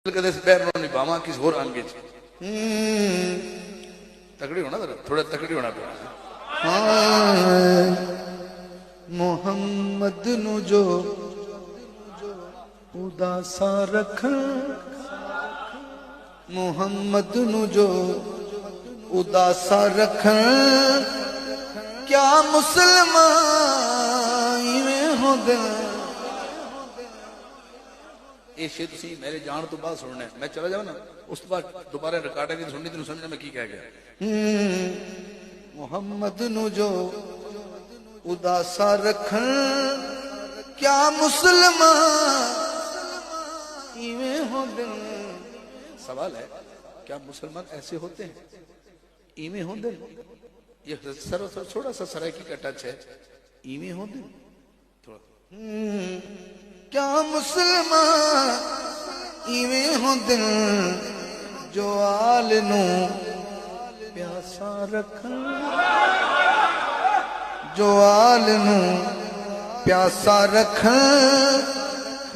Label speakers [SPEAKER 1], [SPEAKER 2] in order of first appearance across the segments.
[SPEAKER 1] کدے پیر نو نہیں باواں کس ہور انگ وچ تکڑی ہونا ذرا تھوڑا تکڑی ہونا پیا
[SPEAKER 2] محمد نو جو اداسا رکھن محمد نو جو اداسا رکھن کیا مسلمان ایویں ہوندے
[SPEAKER 1] یہ شے تسی میرے جان تو بعد سننا ہے میں چلا جاؤں نا اس تو بعد دوبارہ ریکارڈنگ سننی تینوں سمجھنا میں کی کہہ گیا
[SPEAKER 2] محمد نو جو اداسا رکھن کیا مسلمان ایویں ہوندے
[SPEAKER 1] سوال ہے کیا مسلمان ایسے ہوتے ہیں ایویں ہوندے یہ تھوڑا سا سرائکی کا ٹچ ہے ایویں ہوندے تھوڑا
[SPEAKER 2] کیا مسلمان ایویں ہوندے جو آل نو پیاسا رکھن جو آل نو پیاسا رکھن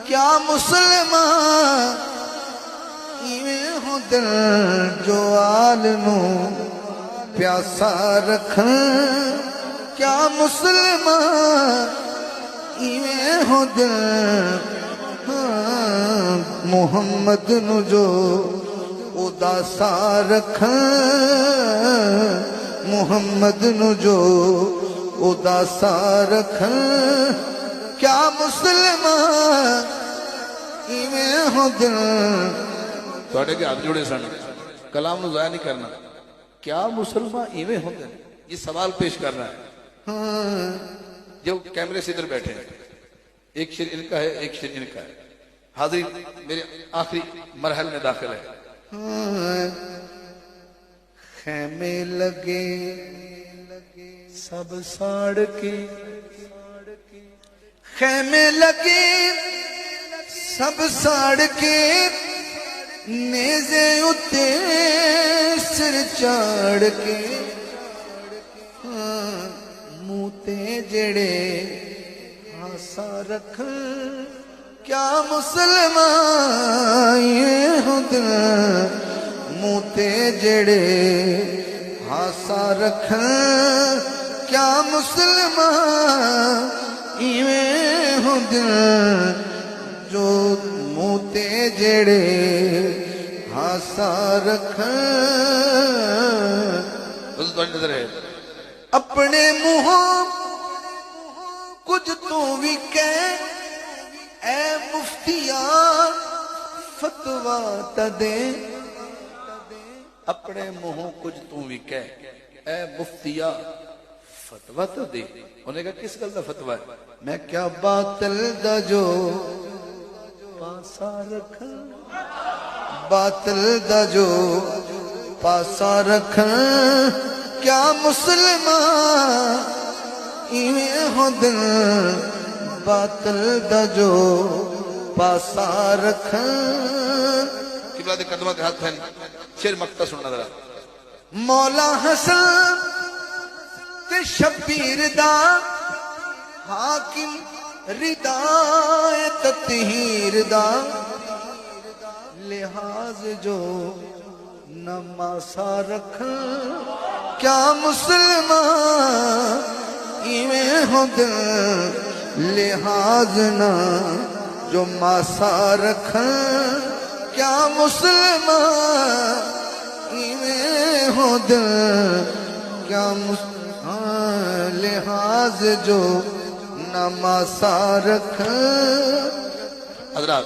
[SPEAKER 2] کیا مسلمان ایویں ہوندے جو آل نو پیاسا رکھن کیا مسلمان ایویں ہوندے محمد نو جو اداسا رکھن محمد نو جو اداسا رکھن کیا مسلمان ایویں ہوندے
[SPEAKER 1] تواڈے کے ہاتھ جوڑے سن کلام نو ضائع نہیں کرنا کیا مسلمان ایویں ہوندے یہ سوال پیش کرنا ہے جو کیمرے سے ادھر بیٹھے ہیں ایک شعر ان کا ہے ایک شعر ان کا ہے حاضری میرے آخری مرحل میں داخل ہے
[SPEAKER 2] خیمے لگے سب ساڑ کے خیمے لگے سب ساڑ کے نیزے اتے سر چاڑ کے موتے جڑے ہاسا رکھن کیا مسلمان یہ ہوندے موتے جڑے ہاسا رکھن کیا مسلمان ایویں ہوندے جو موتے جڑے ہاسا رکھن
[SPEAKER 1] اس تو نظر ہے
[SPEAKER 2] اپنے منہوں کچھ تو بھی کہہ اے مفتیا فتوا تا دے
[SPEAKER 1] اپنے منہوں کچھ تو بھی کہہ اے مفتیا فتوا تو دے انہیں کہا کس گل دا فتوا ہے
[SPEAKER 2] میں کیا باطل دا جو پاسا رکھن باطل دا جو پاسا رکھن کیا مسلمان ایویں ہوندے باطل دا جو پاسا رکھن
[SPEAKER 1] قبلہ دے قدمہ دے ہاتھ پھین شعر مقطع سننا ذرا
[SPEAKER 2] مولا حسن تے شبیر دا حاکم ردا تطہیر دا لحاظ جو نماسا رکھن کیا مسلمان ایویں ہوندے لحاظ نہ جو ماسا رکھن کیا مسلمان ایویں ہوندے کیا لحاظ جو نہ ماسا رکھن
[SPEAKER 1] حضرات